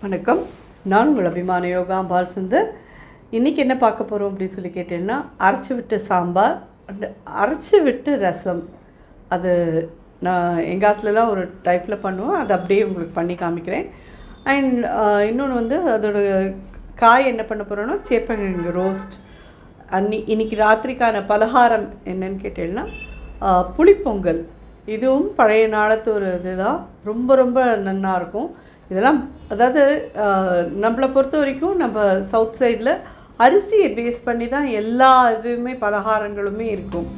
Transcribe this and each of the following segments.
வணக்கம். நான் உங்கள் அபிமான யோகாம்பால் சுந்தர். இன்றைக்கி என்ன பார்க்க போகிறோம் அப்படின்னு சொல்லி கேட்டீங்கன்னா, அரைச்சி விட்ட சாம்பார் அண்ட் அரைச்சி விட்டு ரசம். அது நான் எங்கள் ஆத்துலலாம் ஒரு டைப்பில் பண்ணுவோம், அது அப்படியே உங்களுக்கு பண்ணி காமிக்கிறேன். அண்ட் இன்னொன்று வந்து அதோட காய் என்ன பண்ண போகிறோன்னா சேப்பங்கிழங்கு ரோஸ்ட். இன்றைக்கி ராத்திரிக்கான பலகாரம் என்னன்னு கேட்டீங்கன்னா புளிப்பொங்கல். இதுவும் பழைய நாளத்து ஒரு இதுதான், ரொம்ப ரொம்ப நல்லாயிருக்கும். இதெல்லாம் அதாவது நம்மளை பொறுத்த வரைக்கும் நம்ம சவுத் சைடில் அரிசியை பேஸ் பண்ணி தான் எல்லா இதுவுமே பலகாரங்களுமே இருக்கும்.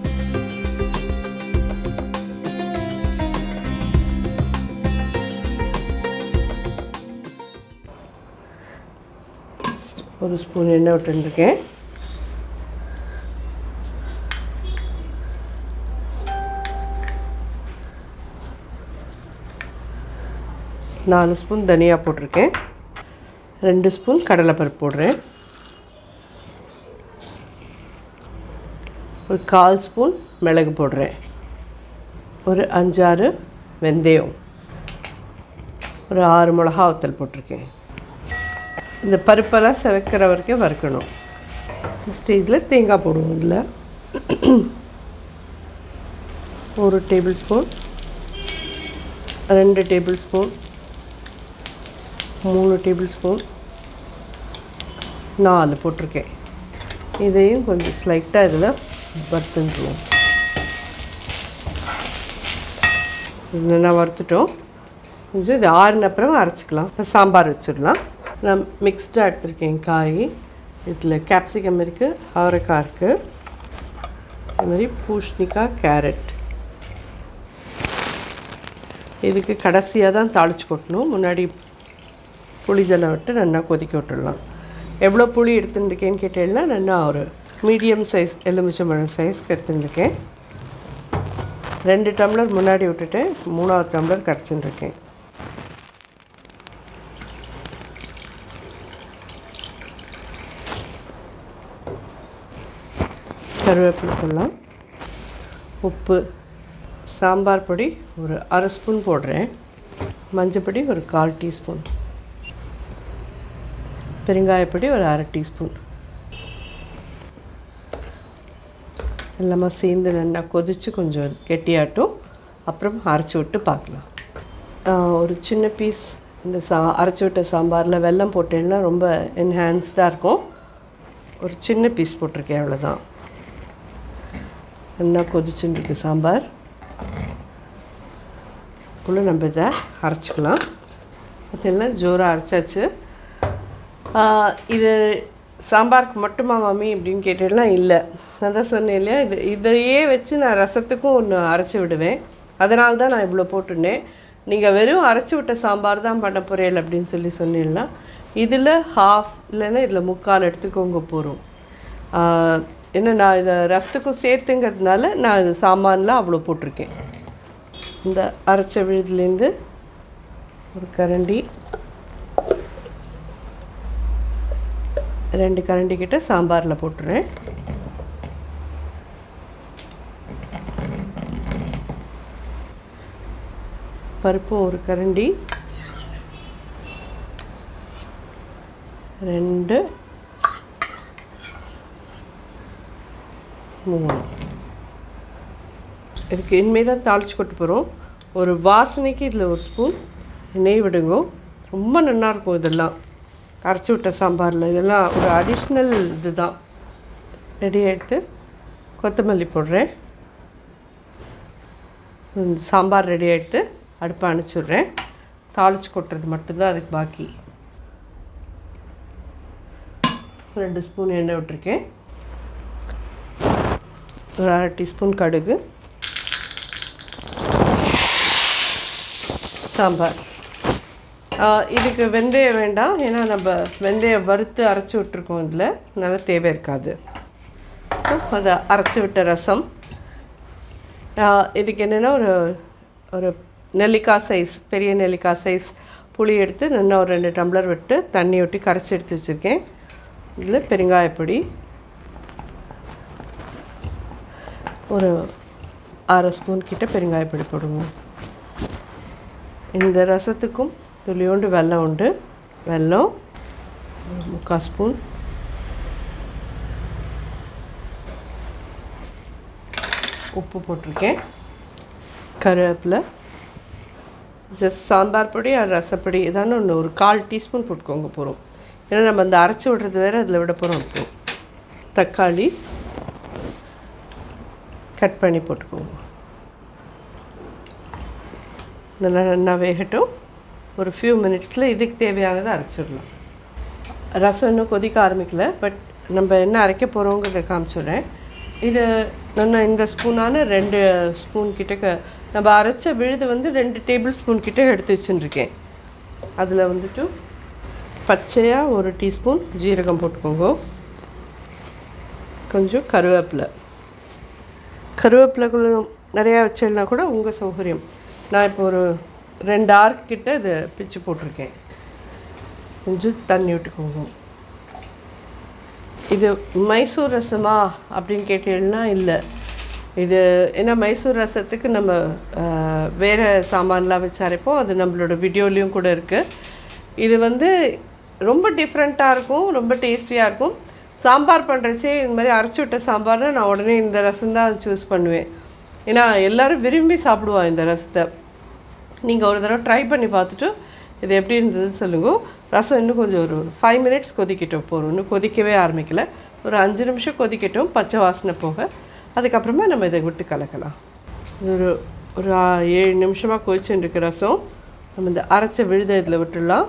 ஒரு ஸ்பூன் எண்ணெய் விட்டுருக்கேன். நாலு ஸ்பூன் தனியா போட்டிருக்கேன். 2 ஸ்பூன் கடலைப்பருப்பு போடுறேன். ஒரு 1/4 ஸ்பூன் மிளகு போடுறேன். ஒரு 5-6 வெந்தயம், ஒரு 6 மிளகா வத்தல் போட்டிருக்கேன். இந்த பருப்பெல்லாம் செவக்கிற வரைக்கும் வறுக்கணும். ஸ்டேஜில் தேங்காய் போடுவோம். இதில் 1 table spoon, 2 table spoon, 3 table spoon, 4 போட்டிருக்கேன். இதையும் கொஞ்சம் ஸ்லைட்டாக இதில் வறுத்துருவோம். நல்லா வறுத்துட்டோம். கொஞ்சம் இது ஆறுன அப்புறம் அரைச்சிக்கலாம். சாம்பார் வச்சிடலாம். நான் மிக்ஸ்டாக எடுத்துருக்கேன் காய். இதில் கேப்சிகம் இருக்குது, அவரைக்காய் இருக்குது, அது மாதிரி பூசணிக்காய், கேரட். இதுக்கு கடைசியாக தான் தாளித்து கொட்டணும். முன்னாடி புளி ஜலம் விட்டு நல்லா கொதிக்க விட்டுடலாம். எவ்வளோ புளி எடுத்துட்டுருக்கேன்னு கேட்டேன்னா, நல்லா ஒரு மீடியம் சைஸ் எலுமிச்சம்பழம் சைஸ்க்கு எடுத்துட்டுருக்கேன். 2 டம்ளர் முன்னாடி விட்டுட்டு 3ஆவது டம்ளர் கரைச்சிட்டுருக்கேன். கருவேப்பிலை போடலாம். உப்பு, சாம்பார் பொடி ஒரு 1/2 ஸ்பூன் போடுறேன். மஞ்சள் பொடி ஒரு 1/4 டீஸ்பூன், பெருங்காயப்பொடி ஒரு 1/2 டீஸ்பூன். எல்லாமே சேர்ந்து நல்லா கொதித்து கொஞ்சம் கெட்டியாட்டும். அப்புறம் அரைச்சி விட்டு பார்க்கலாம். ஒரு சின்ன பீஸ் இந்த அரைச்சி விட்ட சாம்பாரில் வெல்லம் போட்டேன்னா ரொம்ப என்ஹான்ஸ்டாக இருக்கும். ஒரு சின்ன பீஸ் போட்டிருக்கேன், அவ்வளோதான். நல்லா கொதிச்சுருக்கு சாம்பார். இப்போ நம்ம இதை அரைச்சிக்கலாம். பார்த்தீங்கன்னா ஜோராக அரைச்சாச்சு. இது சாம்பாருக்கு மட்டுமா மாமி அப்படின்னு கேட்டேன்னா, இல்லை, நான் தான் சொன்னேன் இல்லையா, இதையே வச்சு நான் ரசத்துக்கும் ஒன்று அரைச்சி விடுவேன். அதனால தான் நான் இவ்வளோ போட்டுனேன். நீங்கள் வெறும் அரைச்சி விட்ட சாம்பார் தான் பண்ண போகிறேன் அப்படின்னு சொன்னீங்கன்னா, இதில் ஹாஃப் இல்லைன்னா இதில் 3/4 எடுத்துக்கோங்க போகிறோம். ஏன்னா நான் இதை ரசத்துக்கும் சேர்த்துங்கிறதுனால நான் இது சாமான்லாம் அவ்வளோ போட்டிருக்கேன். இந்த அரைச்ச விழுதுலேருந்து ஒரு கரண்டி, 2 கரண்டி கிட்ட சாம்பாரில் போட்டுறேன். பருப்பும் ஒரு கரண்டி, 2, 3. இதுக்கு இனிமேல் தான் தாளித்து கொட்டு போகிறோம். ஒரு வாசனைக்கு இதில் 1 ஸ்பூன் நெய் விடுங்க. ரொம்ப நல்லாயிருக்கும் இதெல்லாம் அரைச்சி விட்ட சாம்பாரில். இதெல்லாம் ஒரு அடிஷ்னல் இது தான். ரெடி எடுத்து கொத்தமல்லி போடுறேன். சாம்பார் ரெடி எடுத்து அடுப்பை அணைச்சிட்றேன். தாளித்து கொட்டுறது மட்டும்தான் அதுக்கு பாக்கி. 2 ஸ்பூன் எண்ணெய் விட்டுருக்கேன். ஒரு 1/2 டீஸ்பூன் கடுகு, சாம்பார். இதுக்கு வெந்தயம் வேண்டாம், ஏன்னா நம்ம வெந்தயம் வறுத்து அரைச்சி விட்டுருக்கோம். இதில் நல்லா தேவை இருக்காது. அதை அரைச்சி விட்ட ரசம். இதுக்கு என்னென்னா ஒரு நெல்லிக்காய் சைஸ், பெரிய நெல்லிக்காய் சைஸ் புளி எடுத்து நல்லா ஒரு 2 டம்ளர் விட்டு தண்ணி ஊற்றி கரைச்சி எடுத்து வச்சுருக்கேன். இதில் பெருங்காயப்பொடி ஒரு 1/2 ஸ்பூன் கிட்ட பெருங்காயப்பொடி போடுவோம். இந்த ரசத்துக்கும் துளியோண்டு வெல்லம் உண்டு. வெல்லம் 3/4 ஸ்பூன், உப்பு போட்டிருக்கேன், கருவேப்பிலை, ஜஸ்ட் சாம்பார் பொடி ரசப்பொடி ஏதானு ஒன்று ஒரு 1/4 டீஸ்பூன் போட்டுக்கோங்க போகிறோம். ஏன்னா நம்ம அந்த அரைச்சி விடுறது வேறு அதில் விட போகிறோம். இருக்கும் தக்காளி கட் பண்ணி போட்டுக்கோங்க. இதெல்லாம் நல்லா வேகட்டும். ஒரு ஃபியூ மினிட்ஸில் இதுக்கு தேவையானதை அரைச்சிடலாம். ரசம் இன்னும் கொதிக்க ஆரம்பிக்கல, பட் நம்ம என்ன அரைக்க போகிறோங்கிறத காமிச்சிடுறேன். இது நான் இந்த ஸ்பூனான 2 ஸ்பூன் கிட்ட நம்ம அரைச்ச விழுது 2 டேபிள் ஸ்பூன் கிட்ட எடுத்து வச்சுருக்கேன். அதில் வந்துட்டு பச்சையாக 1 டீஸ்பூன் ஜீரகம் போட்டுக்கோங்க, கொஞ்சம் கருவேப்பிலைக்குள்ள நிறையா வச்சிடனா கூட உங்கள் சௌகரியம். நான் இப்போ ஒரு 2 ஆர்க் கிட்ட இதை பிச்சு போட்டிருக்கேன். கொஞ்சம் தண்ணி விட்டுக்கோங்க. இது மைசூர் ரசமா அப்படின்னு கேட்டீங்கன்னா இல்லை. இது ஏன்னா மைசூர் ரசத்துக்கு நம்ம வேறு சாமான்லாம் வச்சு அரைப்போம். அது நம்மளோட வீடியோலேயும் கூட இருக்குது. இது ரொம்ப டிஃப்ரெண்ட்டாக இருக்கும், ரொம்ப டேஸ்டியாக இருக்கும். சாம்பார் பண்ணுறச்சே இந்த மாதிரி அரைச்சி விட்ட சாம்பார்னா நான் உடனே இந்த ரசம் தான் சூஸ் பண்ணுவேன். ஏன்னா எல்லோரும் விரும்பி சாப்பிடுவான் இந்த ரசத்தை. நீங்கள் ஒரு தடவை ட்ரை பண்ணி பார்த்துட்டு இது எப்படி இருந்தது சொல்லுங்க. ரசம் இன்னும் கொஞ்சம் ஒரு 5 மினிட்ஸ் கொதிக்கட்டும் போகிறோம். இன்னும் கொதிக்கவே ஆரம்பிக்கலை. ஒரு 5 நிமிஷம் கொதிக்கட்டும், பச்சை வாசனை போக. அதுக்கப்புறமா நம்ம இதை விட்டு கலக்கலாம். ஒரு 7 நிமிஷமாக கொதிச்சுருக்கு ரசம். நம்ம இந்த அரைச்ச விழுத இதில் விட்டுடலாம்.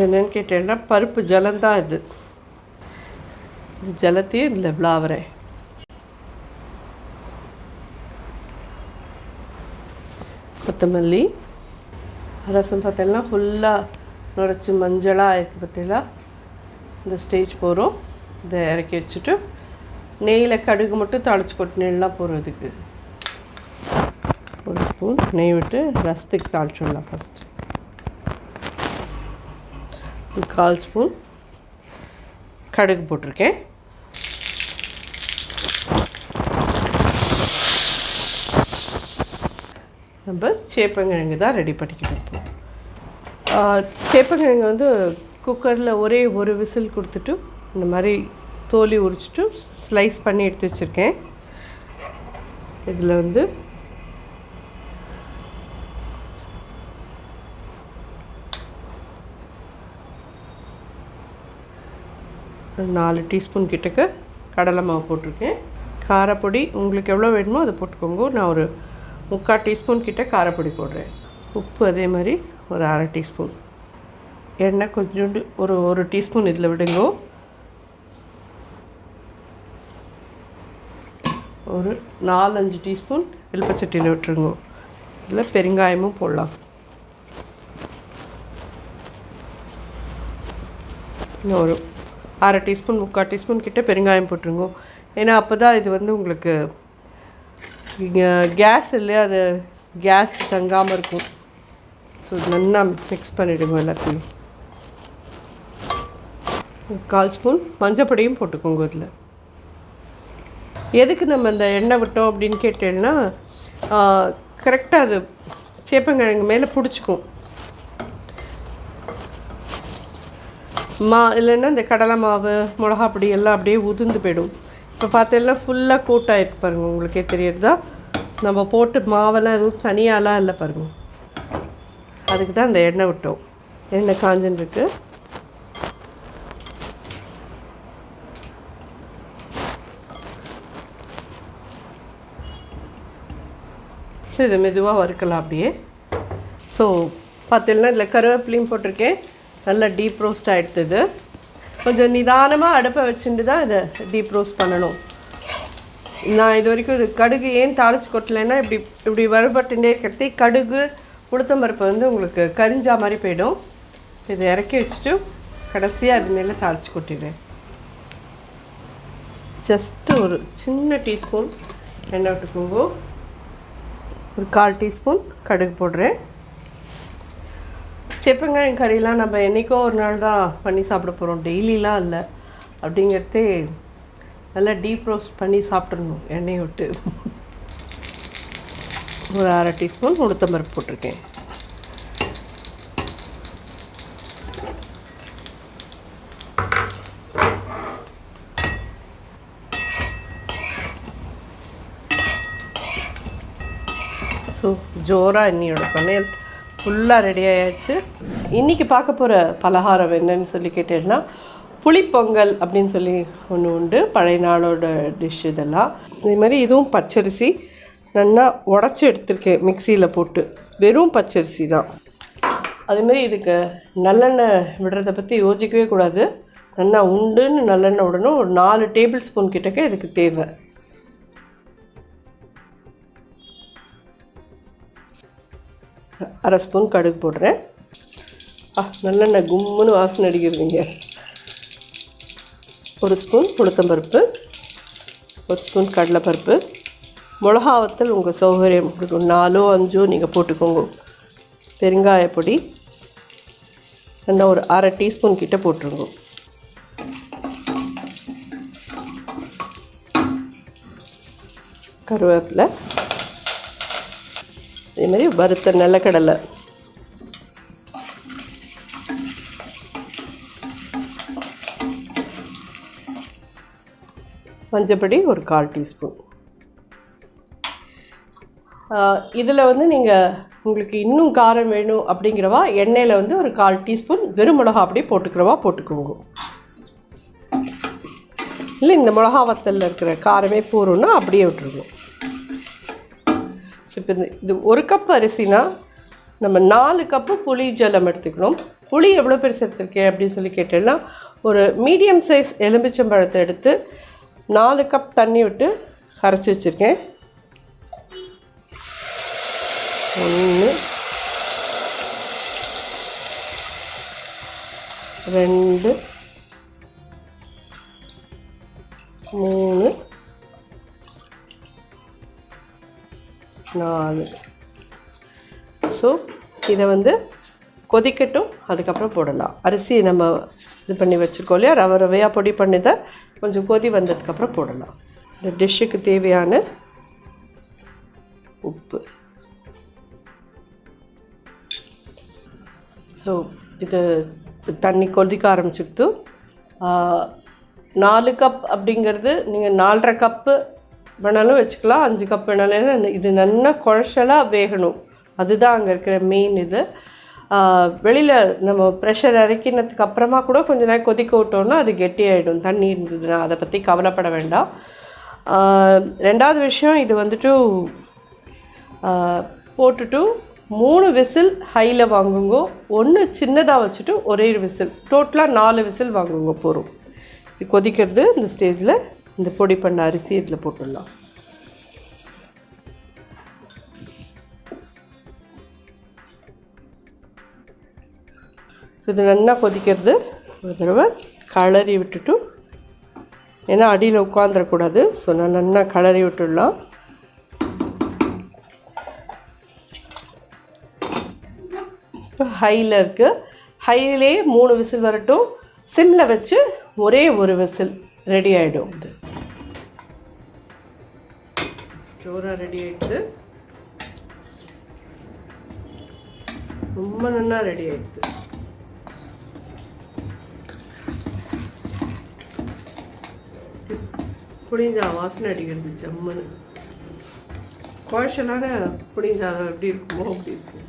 என்னென்னு கேட்டேன்னா பருப்பு ஜலம்தான் இது. ஜலத்தையும் இதில் விளாவறேன். கொத்தமல்லி, ரசம் பார்த்தீங்கன்னா ஃபுல்லாக நுரைச்சி மஞ்சளாக இருக்குது. பார்த்தீங்களா, இந்த ஸ்டேஜ் போகிறோம். இதை இறக்கி வச்சுட்டு நெய்யில் கடுகு மட்டும் தாளித்து கொட்டினெல்லாம் போகிறதுக்கு 1 ஸ்பூன் நெய் விட்டு ரசத்துக்கு தாளிச்சிடலாம். ஃபஸ்ட்டு 1/4 ஸ்பூன் கடுகு போட்டிருக்கேன். நம்ம சேப்பங்கிழங்கு தான் ரெடி பண்ணிக்கிட்டு இருப்போம். சேப்பங்கிழங்கு குக்கரில் ஒரே ஒரு விசில் கொடுத்துட்டு இந்த மாதிரி தோலி உரிச்சிட்டு ஸ்லைஸ் பண்ணி எடுத்து வச்சுருக்கேன். இதில் 4 டீஸ்பூன் கிட்டக்க கடலை மாவு போட்டிருக்கேன். காரப்பொடி உங்களுக்கு எவ்வளோ வேணுமோ அதை போட்டுக்கோங்க. நான் ஒரு 3/4 டீஸ்பூன் கிட்ட காரப்பொடி போடுறேன். உப்பு அதே மாதிரி ஒரு 1/2 டீஸ்பூன். எண்ணெய் கொஞ்சோண்டு ஒரு டீஸ்பூன் இதில் விடுங்க. ஒரு 4-5 டீஸ்பூன் எலுப்பச்சட்டியில் விட்டுருங்க. இதில் பெருங்காயமும் போடலாம். இன்னும் ஒரு 1/2 டீஸ்பூன் 3/4 டீஸ்பூன் கிட்ட பெருங்காயம் போட்டுருங்க. ஏன்னா அப்போ தான் இது உங்களுக்கு இங்கே கேஸ் இல்லையா, அது கேஸ் தங்காமல் இருக்கும். ஸோ நல்லா மிக்ஸ் பண்ணிவிடுங்க எல்லாத்தையும். 1/4 ஸ்பூன் மஞ்சப்பொடியும் போட்டுக்கோங்க. இதில் எதுக்கு நம்ம இந்த எண்ணெய் விட்டோம் அப்படின்னு கேட்டேன்னா கரெக்டாக அது சேப்பங்கிழங்கு மேலே பிடிச்சிக்கும். இல்லைன்னா இந்த கடலை மாவு மிளகாப்பொடி எல்லாம் அப்படியே உதிர்ந்து போயிடும். இப்போ பார்த்தீங்கன்னா ஃபுல்லாக கோட் ஆகிருக்கு பாருங்கள். உங்களுக்கே தெரியறதா, நம்ம போட்டு மாவெல்லாம் எதுவும் தனியாலாம் இல்லை பாருங்கள். அதுக்கு தான் இந்த எண்ணெய் விட்டோம். எண்ணெய் காஞ்சுன்னு இருக்கு. ஸோ இதை மெதுவாக வறுக்கலாம் அப்படியே. ஸோ பார்த்தீங்கன்னா இதில் கருவேப்பிலையும் போட்டிருக்கேன். நல்லா டீப் ரோஸ்ட் ஆகிடுது. கொஞ்சம் நிதானமாக அடுப்பை வச்சுட்டு தான் இதை டீப் ரோஸ்ட் பண்ணணும். நான் இது வரைக்கும் இது கடுகு ஏன் தாளித்து கொட்டலைன்னா இப்படி வறுபட்டுட்டே இருக்கிறது கடுகு உளுத்தம்பருப்பு உங்களுக்கு கரிஞ்சா மாதிரி போயிடும். இதை இறக்கி வச்சுட்டு கடைசியாக அது மேலே தாளித்து கொட்டிடுறேன். ஜஸ்ட்டு ஒரு சின்ன டீஸ்பூன் எண்ணெய் விட்டுக்கோங்க. ஒரு 1/4 டீஸ்பூன் கடுகு போடுறேன். சேப்பங்கிழங்கு கறியெலாம் நம்ம என்றைக்கோ ஒரு நாள் தான் பண்ணி சாப்பிட போகிறோம், டெய்லிலாம் இல்லை. அப்படிங்கிறதே நல்லா டீப் ரோஸ்ட் பண்ணி சாப்பிட்றணும் எண்ணெயை விட்டு. ஒரு அரை டீஸ்பூன் உளுத்தம்பருப்பு போட்டிருக்கேன். ஸோ ஜோராக இன்னியோட சமையல் ஃபுல்லாக ரெடி ஆகிடுச்சு. இன்றைக்கி பார்க்க போகிற பலகாரம் என்னன்னு சொல்லி கேட்டேன்னா புளிப்பொங்கல் அப்படின்னு சொல்லி ஒன்று உண்டு. பழைய நாளோட டிஷ் இதெல்லாம். இதேமாதிரி இதுவும் பச்சரிசி நல்லா உடச்சி எடுத்திருக்கேன் மிக்சியில் போட்டு. வெறும் பச்சரிசி தான். அதேமாதிரி இதுக்கு நல்லெண்ணெய் விடுறதை பற்றி யோசிக்கவே கூடாது. நல்லா உண்டுன்னு நல்லெண்ணெய் விடணும். ஒரு 4 டேபிள் ஸ்பூன் கிட்டக்க இதுக்கு தேவை. அரை ஸ்பூன் கடுகு போடுறேன். நல்லெண்ணெய் கும்முன்னு வாசனை அடிக்கிறதுங்க. 1 ஸ்பூன் உளுத்தம்பருப்பு, 1 ஸ்பூன் கடலைப்பருப்பு, மிளகா வத்தல் உங்கள் சௌகரியம், 4 5 நீங்கள் போட்டுக்கோங்க. பெருங்காயப்பொடி நல்லா ஒரு அரை டீஸ்பூன் கிட்ட போட்டுருங்க. கருவேப்பிலை, அதேமாதிரி வறுத்த நிலக்கடலை, மஞ்சப்பொடி ஒரு 1/4 டீஸ்பூன். இதில் நீங்கள் உங்களுக்கு இன்னும் காரம் வேணும் அப்படிங்கிறவா எண்ணெயில் ஒரு 1/4 டீஸ்பூன் வெறும் மிளகா அப்படியே போட்டுக்கிறவா போட்டுக்கோங்க. இல்லை இந்த மிளகா வத்தலில் இருக்கிற காரமே போகிறோன்னா அப்படியே விட்டுருங்க. இப்போ இது 1 கப் அரிசினா நம்ம 4 கப்பு புளி ஜலம் எடுத்துக்கணும். புளி எவ்வளோ பெருசு எடுத்துருக்கேன் அப்படின்னு சொல்லி கேட்டேன்னா ஒரு மீடியம் சைஸ் எலுமிச்சம்பழத்தை எடுத்து 4 கப் தண்ணி விட்டு கரைச்சி வச்சுருக்கேன். 1 2 3 4. ஸோ இதை கொதிக்கட்டும், அதுக்கப்புறம் போடலாம். அரிசியை நம்ம இது பண்ணி வச்சுருக்கோம் இல்லையா, ரவையாக பொடி பண்ணிதை கொஞ்சம் கொதி வந்ததுக்கப்புறம் போடலாம். இந்த டிஷ்ஷுக்கு தேவையான உப்பு. ஸோ இது தண்ணி கொதிக்க ஆரம்பிச்சுட்டு 4 கப் அப்படிங்கிறது நீங்கள் 4.5 கப்பு வேணாலும் வச்சுக்கலாம், 5 கப் வேணாலும். ஏன்னா இது நல்லா குழச்சலாக வேகணும். அதுதான் அங்கே இருக்கிற மெயின் இது. வெளியில் நம்ம ப்ரெஷர் இறக்கினதுக்கு அப்புறமா கூட கொஞ்சம் நேரம் கொதிக்க விட்டோன்னா அது கெட்டியாகிடும். தண்ணி இருந்ததுன்னா அதை பற்றி கவலைப்பட வேண்டாம். 2வது விஷயம், இது போட்டுட்டு 3 விசில் ஹையில் வாங்குங்க. 1 சின்னதாக வச்சுட்டு ஒரே விசில், டோட்டலாக 4 விசில் வாங்குங்க போகிறோம். இது கொதிக்கிறது. இந்த ஸ்டேஜில் இந்த பொடி பண்ண அரிசி இதில் போட்டுடலாம். இது நல்லா கொதிக்கிறது. ஒரு தடவை கலரி விட்டுட்டு, ஏன்னா அடியில் உட்காந்துடக்கூடாது. ஸோ நல்லா கலரி விட்டுடலாம். இப்போ ஹையில் இருக்குது. ஹையிலே 3 விசில் வரட்டும். சிம்மில் வச்சு ஒரே ஒரு விசில் ரெடி ஆகிடும். இது ஜோராக ரெடி ஆகிடுது. ரொம்ப நல்லா ரெடி ஆகிடுது. புளிஞ்சா வாசனை அடிக்கிறது ஜம்முன்னு. குழச்சலான புளிஞ்சா எப்படி இருக்குமோ அப்படி இருக்கும்.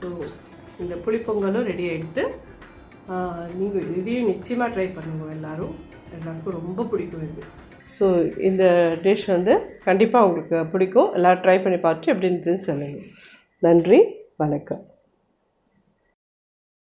ஸோ இந்த புளிப்பொங்கலும் ரெடி ஆகிடுது. நீங்கள் இதையும் நிச்சயமாக ட்ரை பண்ணுங்க. எல்லாருக்கும் ரொம்ப பிடிக்கும் இது. ஸோ இந்த டிஷ் கண்டிப்பாக உங்களுக்கு பிடிக்கும். எல்லோரும் ட்ரை பண்ணி பார்த்துட்டு எப்படி இருந்துன்னு சொல்லுங்கள். நன்றி, வணக்கம்.